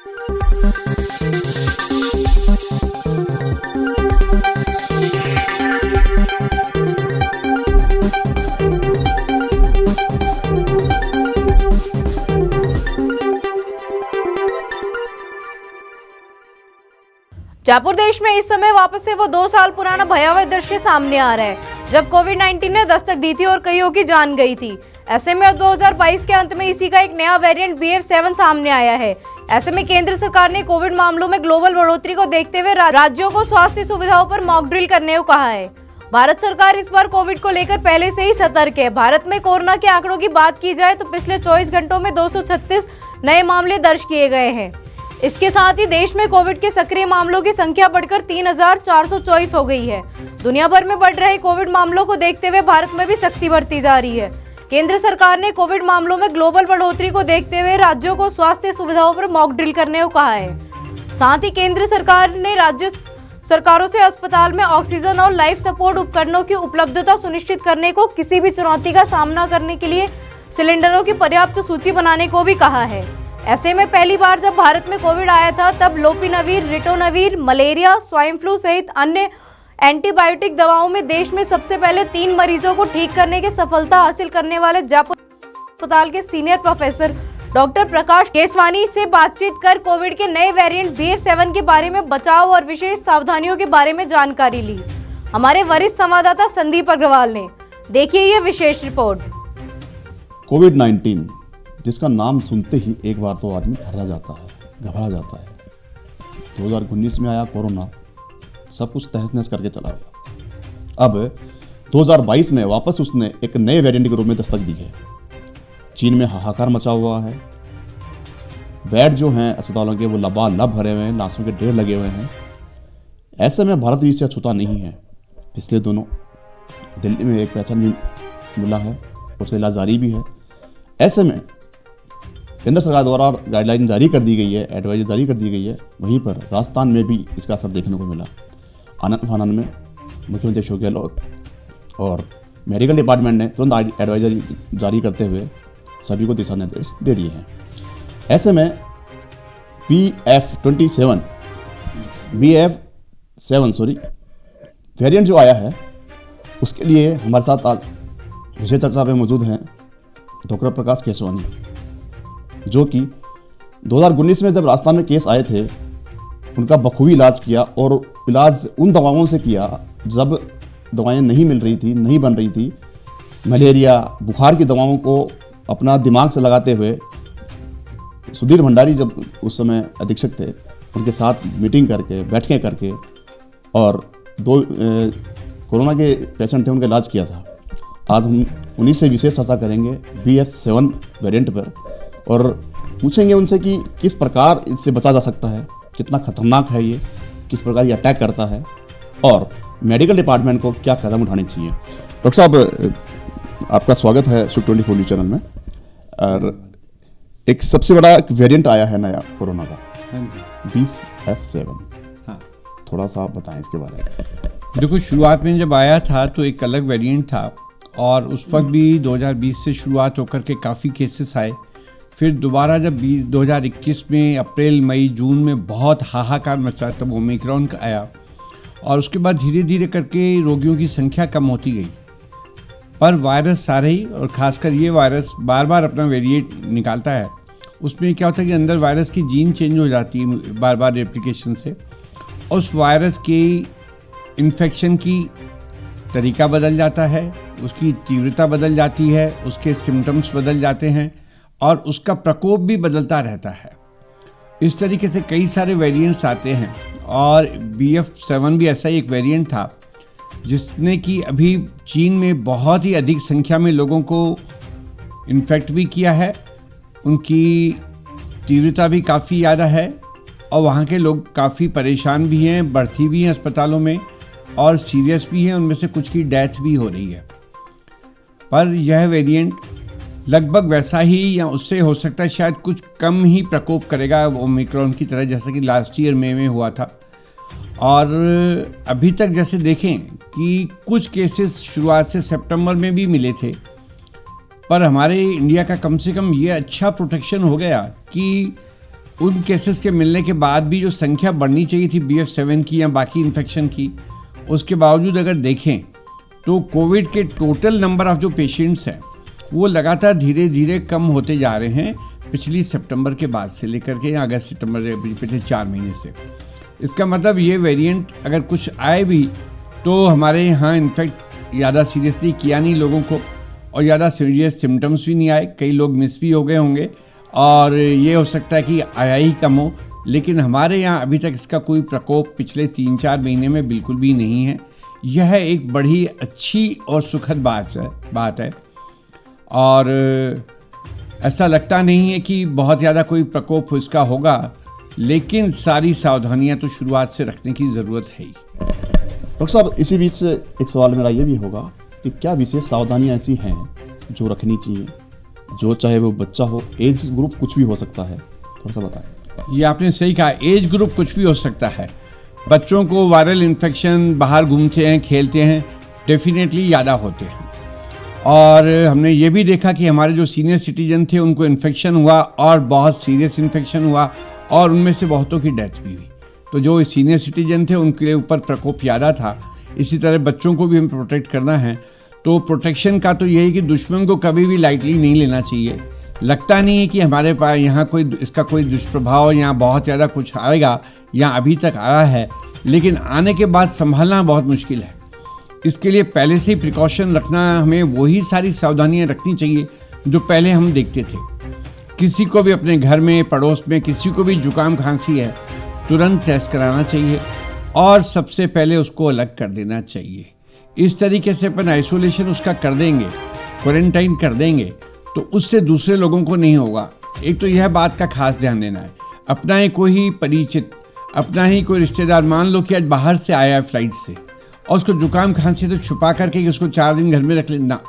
जयपुर देश में इस समय वापस से वो 2 साल पुराना भयावह दृश्य सामने आ रहा है, जब कोविड-19 ने दस्तक दी थी और कईयों की जान गई थी। ऐसे में अब 2022 के अंत में इसी का एक नया वेरिएंट BF7 सामने आया है। ऐसे में केंद्र सरकार ने कोविड मामलों में ग्लोबल बढ़ोतरी को देखते हुए राज्यों को स्वास्थ्य सुविधाओं पर मॉक ड्रिल करने को कहा है। भारत सरकार इस बार कोविड को लेकर पहले से ही सतर्क है। भारत में कोरोना के आंकड़ों की बात की जाए तो पिछले 24 घंटों में 236 नए मामले दर्ज किए गए हैं। इसके साथ ही देश में कोविड के सक्रिय मामलों की संख्या बढ़कर 3,424 हो गई है। दुनिया भर में बढ़ रहे कोविड मामलों को देखते हुए भारत में भी सख्ती बरती जा रही है। केंद्र सरकार ने कोविड मामलों में ग्लोबल बढ़ोतरी को देखते हुए राज्यों को स्वास्थ्य सुविधाओं पर मॉक ड्रिल करने को कहा है। साथ ही केंद्र सरकार ने राज्य सरकारों से अस्पताल में ऑक्सीजन और लाइफ सपोर्ट उपकरणों की उपलब्धता सुनिश्चित करने को, किसी भी चुनौती का सामना करने के लिए सिलेंडरों की पर्याप्त सूची बनाने को भी कहा है। ऐसे में पहली बार जब भारत में कोविड आया था तब लोपिनवीर, रिटोनवीर, मलेरिया, स्वाइन फ्लू सहित अन्य एंटीबायोटिक दवाओं में देश में सबसे पहले 3 मरीजों को ठीक करने की सफलता हासिल करने वाले जयपुर अस्पताल के सीनियर प्रोफेसर डॉक्टर प्रकाश केसवानी से बातचीत कर कोविड के नए वेरिएंट BF7 के बारे में बचाव और विशेष सावधानियों के बारे में जानकारी ली। हमारे वरिष्ठ संवाददाता संदीप अग्रवाल ने, देखिए ये विशेष रिपोर्ट। कोविड-19 जिसका नाम सुनते ही एक बार तो आदमी थर्रा जाता है, घबरा जाता है। 2019 में आया कोरोना, सब कुछ तहस नहस करके चला गया। अब 2022 में वापस उसने एक नए वेरिएंट के रूप में दस्तक दी है। चीन में हाहाकार मचा हुआ है, बेड जो हैं अस्पतालों के वो लबालब भरे हुए हैं, लाशों के ढेर लगे हुए हैं। ऐसे में भारत भी इससे अछूता नहीं है। पिछले दिनों दिल्ली में एक पेशेंट भी मिला है, उसका इलाज जारी भी है। ऐसे में केंद्र सरकार द्वारा गाइडलाइन जारी कर दी गई है, एडवाइजरी जारी कर दी गई है। वहीं पर राजस्थान में भी इसका असर देखने को मिला। आनंद फानन में मुख्यमंत्री अशोक गहलोत और मेडिकल डिपार्टमेंट ने तुरंत एडवाइजरी जारी करते हुए सभी को दिशा निर्देश दे दिए हैं। ऐसे में BF7 वेरिएंट जो आया है, उसके लिए हमारे साथ आज विशेष चर्चा पे मौजूद हैं डॉक्टर प्रकाश केसवानी, जो कि 2019 में जब राजस्थान में केस आए थे उनका बखूबी इलाज किया, और इलाज उन दवाओं से किया जब दवाएं नहीं मिल रही थी, नहीं बन रही थी। मलेरिया, बुखार की दवाओं को अपना दिमाग से लगाते हुए सुधीर भंडारी जब उस समय अधीक्षक थे, उनके साथ मीटिंग करके, बैठकें करके, और 2 कोरोना के पेशेंट थे उनका इलाज किया था। आज हम उन्हीं से विशेष चर्चा करेंगे BF7 वेरिएंट पर, और पूछेंगे उनसे कि किस प्रकार इससे बचा जा सकता है, कितना खतरनाक है ये, किस प्रकार ये अटैक करता है, और मेडिकल डिपार्टमेंट को क्या कदम उठाने चाहिए। डॉक्टर साहब, आपका स्वागत है सुख 24 न्यूज़ चैनल में। और एक सबसे बड़ा वेरिएंट आया है नया कोरोना का, BF7। हाँ, थोड़ा सा आप बताएं इसके बारे में। देखो, शुरुआत में जब आया था तो एक अलग वेरिएंट था, और उस वक्त भी 2020 से शुरुआत होकर के काफ़ी केसेस आए। फिर दोबारा जब 2021 में अप्रैल, मई, जून में बहुत हाहाकार मचा, तब ओमिक्रॉन का आया, और उसके बाद धीरे धीरे करके रोगियों की संख्या कम होती गई। पर वायरस सारे ही, और ख़ासकर ये वायरस बार बार अपना वेरिएंट निकालता है। उसमें क्या होता है कि अंदर वायरस की जीन चेंज हो जाती है बार बार रेप्लिकेशन से, और उस वायरस की इन्फेक्शन की तरीका बदल जाता है, उसकी तीव्रता बदल जाती है, उसके सिम्टम्स बदल जाते हैं, और उसका प्रकोप भी बदलता रहता है। इस तरीके से कई सारे वेरिएंट्स आते हैं, और BF7 भी ऐसा ही एक वेरिएंट था जिसने कि अभी चीन में बहुत ही अधिक संख्या में लोगों को इन्फेक्ट भी किया है, उनकी तीव्रता भी काफ़ी ज़्यादा है, और वहाँ के लोग काफ़ी परेशान भी हैं, भर्ती भी हैं अस्पतालों में, और सीरियस भी हैं, उनमें से कुछ की डेथ भी हो रही है। पर यह वेरिएंट लगभग वैसा ही या उससे हो सकता है शायद कुछ कम ही प्रकोप करेगा ओमिक्रॉन की तरह, जैसा कि लास्ट ईयर मई में हुआ था। और अभी तक जैसे देखें कि कुछ केसेस शुरुआत से सितंबर में भी मिले थे, पर हमारे इंडिया का कम से कम ये अच्छा प्रोटेक्शन हो गया कि उन केसेस के मिलने के बाद भी जो संख्या बढ़नी चाहिए थी BF7 की या बाकी इन्फेक्शन की, उसके बावजूद अगर देखें तो कोविड के टोटल नंबर ऑफ जो पेशेंट्स हैं वो लगातार धीरे धीरे कम होते जा रहे हैं पिछली सितंबर के बाद से लेकर के अगस्त सितंबर पिछले 4 महीने से। इसका मतलब ये वेरिएंट अगर कुछ आए भी तो हमारे यहाँ इनफैक्ट ज़्यादा सीरियसली किया नहीं लोगों को, और ज़्यादा सीरियस सिम्टम्स भी नहीं आए, कई लोग मिस भी हो गए होंगे और ये हो सकता है कि आया ही कम हो, लेकिन हमारे यहाँ अभी तक इसका कोई प्रकोप पिछले 3-4 महीने में बिल्कुल भी नहीं है। यह एक बड़ी अच्छी और सुखद बात है और ऐसा लगता नहीं है कि बहुत ज़्यादा कोई प्रकोप इसका होगा, लेकिन सारी सावधानियां तो शुरुआत से रखने की ज़रूरत है ही। डॉक्टर साहब, इसी बीच एक सवाल मेरा ये भी होगा कि क्या विशेष सावधानियां ऐसी हैं जो रखनी चाहिए, जो चाहे वो बच्चा हो, एज ग्रुप कुछ भी हो सकता है, थोड़ा सा बताएं। ये आपने सही कहा, एज ग्रुप कुछ भी हो सकता है। बच्चों को वायरल इन्फेक्शन, बाहर घूमते हैं, खेलते हैं, डेफिनेटली ज़्यादा होते हैं। और हमने ये भी देखा कि हमारे जो सीनियर सिटीजन थे उनको इन्फेक्शन हुआ और बहुत सीरियस इन्फेक्शन हुआ और उनमें से बहुतों की डेथ भी हुई। तो जो सीनियर सिटीजन थे उनके ऊपर प्रकोप ज़्यादा था। इसी तरह बच्चों को भी हमें प्रोटेक्ट करना है, तो प्रोटेक्शन का तो यही कि दुश्मन को कभी भी लाइटली नहीं लेना चाहिए। लगता नहीं है कि हमारे पास यहाँ कोई इसका कोई दुष्प्रभाव यहाँ बहुत ज़्यादा कुछ आएगा या अभी तक आया है, लेकिन आने के बाद संभालना बहुत मुश्किल है। इसके लिए पहले से ही प्रिकॉशन रखना, हमें वही सारी सावधानियाँ रखनी चाहिए जो पहले हम देखते थे। किसी को भी अपने घर में, पड़ोस में किसी को भी जुकाम खांसी है, तुरंत टेस्ट कराना चाहिए और सबसे पहले उसको अलग कर देना चाहिए। इस तरीके से अपन आइसोलेशन उसका कर देंगे, क्वारंटाइन कर देंगे, तो उससे दूसरे लोगों को नहीं होगा। एक तो यह बात का खास ध्यान देना है, अपना ही कोई परिचित, अपना ही कोई रिश्तेदार, मान लो कि आज बाहर से आया है फ्लाइट से और उसको जुकाम खांसी, तो छुपा करके उसको 4 दिन घर में रख लेना,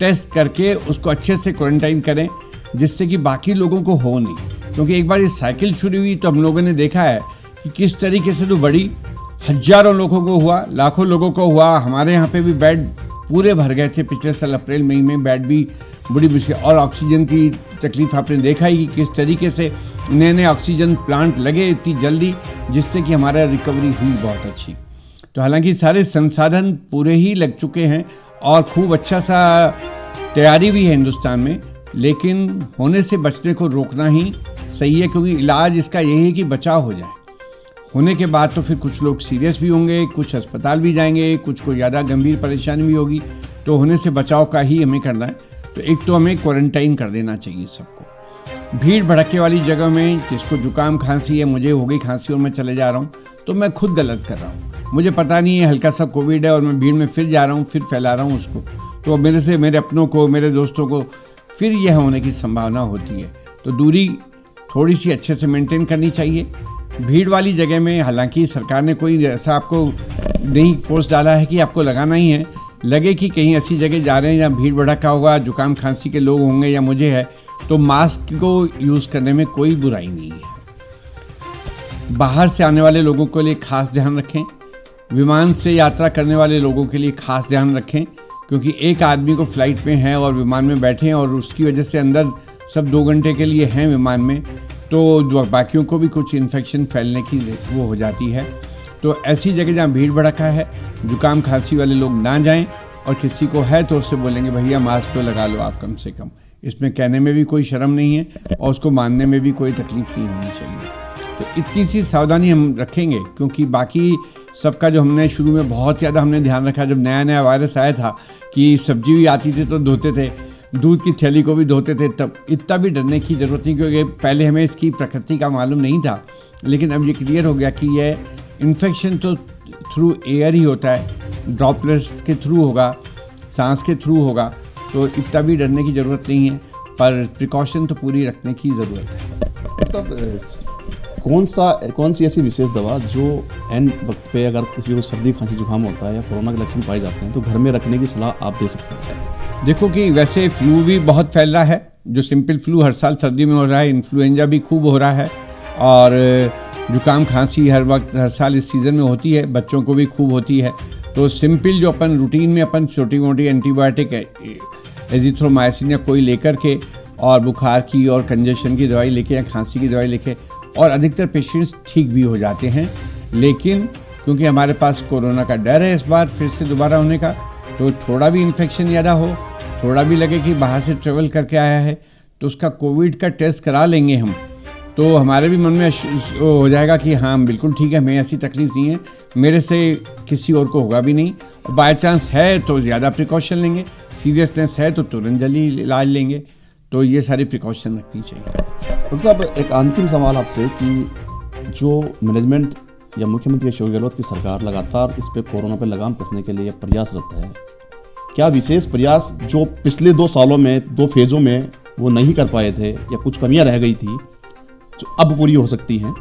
टेस्ट करके उसको अच्छे से क्वारंटाइन करें जिससे कि बाकी लोगों को हो नहीं। क्योंकि एक बार ये साइकिल शुरू हुई तो हम लोगों ने देखा है कि किस तरीके से तो बड़ी हजारों लोगों को हुआ, लाखों लोगों को हुआ। हमारे यहाँ पे भी बेड पूरे भर गए थे पिछले साल अप्रैल मई में, बेड भी बड़ी मुश्किल, और ऑक्सीजन की तकलीफ आपने देखा ही कि किस तरीके से नए नए ऑक्सीजन प्लांट लगे इतनी जल्दी, जिससे कि हमारा रिकवरी हुई बहुत अच्छी। तो हालांकि सारे संसाधन पूरे ही लग चुके हैं और खूब अच्छा सा तैयारी भी है हिंदुस्तान में, लेकिन होने से बचने को रोकना ही सही है, क्योंकि इलाज इसका यही है कि बचाव हो जाए। होने के बाद तो फिर कुछ लोग सीरियस भी होंगे, कुछ अस्पताल भी जाएंगे, कुछ को ज़्यादा गंभीर परेशानी भी होगी, तो होने से बचाव का ही हमें करना है। तो एक तो हमें क्वारंटाइन कर देना चाहिए सबको। भीड़ भड़के वाली जगह में जिसको जुकाम खांसी है, मुझे हो गई खांसी और मैं चले जा रहा हूँ, तो मैं खुद गलत कर रहा हूँ। मुझे पता नहीं है हल्का सा कोविड है और मैं भीड़ में फिर जा रहा हूँ, फिर फैला रहा हूँ उसको, तो मेरे से मेरे अपनों को, मेरे दोस्तों को फिर यह होने की संभावना होती है। तो दूरी थोड़ी सी अच्छे से मेंटेन करनी चाहिए। भीड़ वाली जगह में हालांकि सरकार ने कोई ऐसा आपको नहीं फोर्स डाला है कि आपको लगाना ही है। लगे कि कहीं ऐसी जगह जा रहे हैं जहाँ भीड़ भड़का होगा, जुकाम खांसी के लोग होंगे या मुझे है, तो मास्क को यूज़ करने में कोई बुराई नहीं है। बाहर से आने वाले लोगों के लिए खास ध्यान रखें, विमान से यात्रा करने वाले लोगों के लिए खास ध्यान रखें, क्योंकि एक आदमी को फ्लाइट में है और विमान में बैठे हैं और उसकी वजह से अंदर सब 2 घंटे के लिए हैं विमान में, तो बाकियों को भी कुछ इन्फेक्शन फैलने की वो हो जाती है। तो ऐसी जगह जहाँ भीड़ भड़का है, जुकाम खांसी वाले लोग ना जाएं, और किसी को है तो उससे बोलेंगे भैया मास्क तो लगा लो आप कम से कम। इसमें कहने में भी कोई शर्म नहीं है और उसको मानने में भी कोई तकलीफ नहीं होनी चाहिए। तो इतनी सी सावधानी हम रखेंगे, क्योंकि बाकी सबका जो हमने शुरू में बहुत ज़्यादा हमने ध्यान रखा, जब नया नया वायरस आया था कि सब्जी भी आती थी तो धोते थे, दूध की थैली को भी धोते थे, तब इतना भी डरने की ज़रूरत नहीं, क्योंकि पहले हमें इसकी प्रकृति का मालूम नहीं था। लेकिन अब ये क्लियर हो गया कि यह इन्फेक्शन तो थ्रू एयर ही होता है, ड्रॉपलेट्स के थ्रू होगा, सांस के थ्रू होगा, तो इतना भी डरने की ज़रूरत नहीं है, पर प्रिकॉशन तो पूरी रखने की ज़रूरत है। कौन सी ऐसी विशेष दवा जो एंड वक्त पे अगर किसी को सर्दी खांसी जुकाम होता है या कोरोना के लक्षण पाए जाते हैं तो घर में रखने की सलाह आप दे सकते हैं? देखो कि वैसे फ्लू भी बहुत फैल रहा है, जो सिंपल फ्लू हर साल सर्दी में हो रहा है, इन्फ्लुएंजा भी खूब हो रहा है, और जुकाम खांसी हर वक्त हर साल इस सीज़न में होती है, बच्चों को भी खूब होती है। तो सिंपल जो अपन रूटीन में अपन छोटी मोटी एंटीबायोटिक एजिथ्रोमाइसिन या कोई लेकर के, और बुखार की और कंजेशन की दवाई लेके या खांसी की दवाई लेके और अधिकतर पेशेंट्स ठीक भी हो जाते हैं। लेकिन क्योंकि हमारे पास कोरोना का डर है इस बार फिर से दोबारा होने का, तो थोड़ा भी इन्फेक्शन ज़्यादा हो, थोड़ा भी लगे कि बाहर से ट्रेवल करके आया है, तो उसका कोविड का टेस्ट करा लेंगे हम, तो हमारे भी मन में हो जाएगा कि हाँ बिल्कुल ठीक है, हमें ऐसी तकलीफ नहीं है, मेरे से किसी और को होगा भी नहीं। और बाय चांस है तो ज़्यादा प्रिकॉशन लेंगे, सीरियसनेस है तो तुरंत जल्दी इलाज लेंगे। तो ये सारी प्रिकॉशन रखनी चाहिए। डॉक्टर साहब, एक अंतिम सवाल आपसे कि जो मैनेजमेंट या मुख्यमंत्री अशोक गहलोत की सरकार लगातार इस पे कोरोना पे लगाम कसने के लिए प्रयासरत है, क्या विशेष प्रयास जो पिछले 2 सालों में 2 फेज़ों में वो नहीं कर पाए थे या कुछ कमियां रह गई थी जो अब पूरी हो सकती हैं?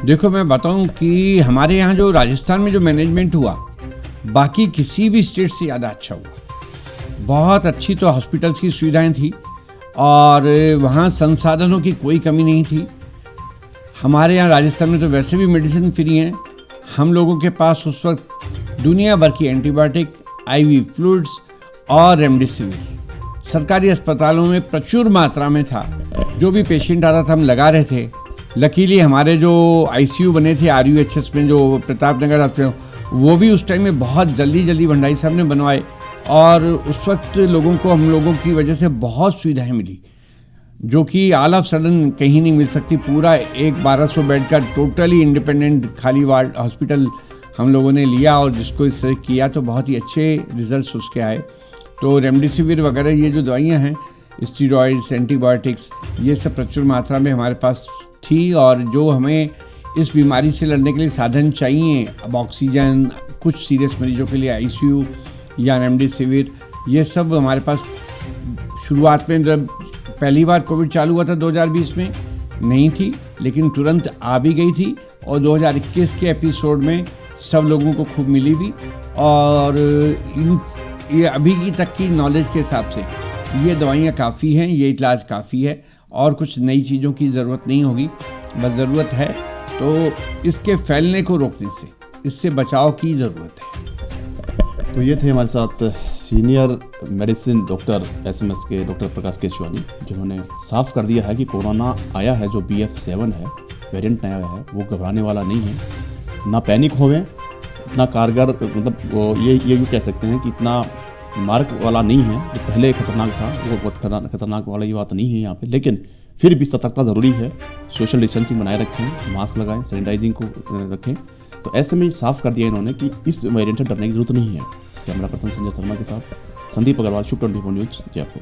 देखो, मैं बताऊं कि हमारे यहाँ जो राजस्थान में जो मैनेजमेंट हुआ बाकी किसी भी स्टेट से ज़्यादा अच्छा हुआ। बहुत अच्छी तो हॉस्पिटल्स की सुविधाएं थी और वहाँ संसाधनों की कोई कमी नहीं थी। हमारे यहाँ राजस्थान में तो वैसे भी मेडिसिन फ्री हैं। हम लोगों के पास उस वक्त दुनिया भर की एंटीबायोटिक, IV फ्लूइड्स और रेमडेसिविर सरकारी अस्पतालों में प्रचुर मात्रा में था। जो भी पेशेंट आ रहा था हम लगा रहे थे। लकीली हमारे जो ICU बने थे RUHS में, जो प्रतापनगर हॉस्पिटल, वो भी उस टाइम में बहुत जल्दी भंडारी साहब ने बनवाए और उस वक्त लोगों को हम लोगों की वजह से बहुत सुविधाएं मिली जो कि ऑल ऑफ सडन कहीं नहीं मिल सकती। पूरा एक 1200 बेड का टोटली इंडिपेंडेंट खाली वार्ड हॉस्पिटल हम लोगों ने लिया और जिसको इस तरह किया तो बहुत ही अच्छे रिजल्ट्स उसके आए। तो रेमडेसिविर वगैरह ये जो दवाइयाँ हैं, स्टीरॉइड्स, एंटीबायोटिक्स, ये सब प्रचुर मात्रा में हमारे पास थी। और जो हमें इस बीमारी से लड़ने के लिए साधन चाहिए, अब ऑक्सीजन, कुछ सीरियस मरीजों के लिए ICU या रेमडेसिविर, ये सब हमारे पास शुरुआत में जब पहली बार कोविड चालू हुआ था 2020 में नहीं थी, लेकिन तुरंत आ भी गई थी और 2021 के एपिसोड में सब लोगों को खूब मिली भी। और ये अभी की तक की नॉलेज के हिसाब से ये दवाइयाँ काफ़ी हैं, ये इलाज काफ़ी है और कुछ नई चीज़ों की ज़रूरत नहीं होगी। बस ज़रूरत है तो इसके फैलने को रोकने से, इससे बचाव की ज़रूरत है। तो ये थे हमारे साथ सीनियर मेडिसिन डॉक्टर SMS के डॉक्टर प्रकाश केशवानी, जिन्होंने साफ कर दिया है कि कोरोना आया है जो BF7 है, वेरिएंट नया है, वो घबराने वाला नहीं है। ना पैनिक होवें, इतना कारगर, मतलब ये यूँ कह सकते हैं कि इतना मार्क वाला नहीं है जो पहले खतरनाक था, वो बहुत खतरनाक वाला ये बात नहीं है यहाँ पे। लेकिन फिर भी सतर्कता ज़रूरी है, सोशल डिस्टेंसिंग बनाए रखें, मास्क लगाएं, सैनिटाइजिंग को रखें। तो ऐसे में साफ कर दिया इन्होंने कि इस वेरिएंट से डरने की जरूरत नहीं है। कैमरा पर्सन संजय शर्मा के साथ संदीप अग्रवाल, शुभ 24 न्यूज़, जयपुर।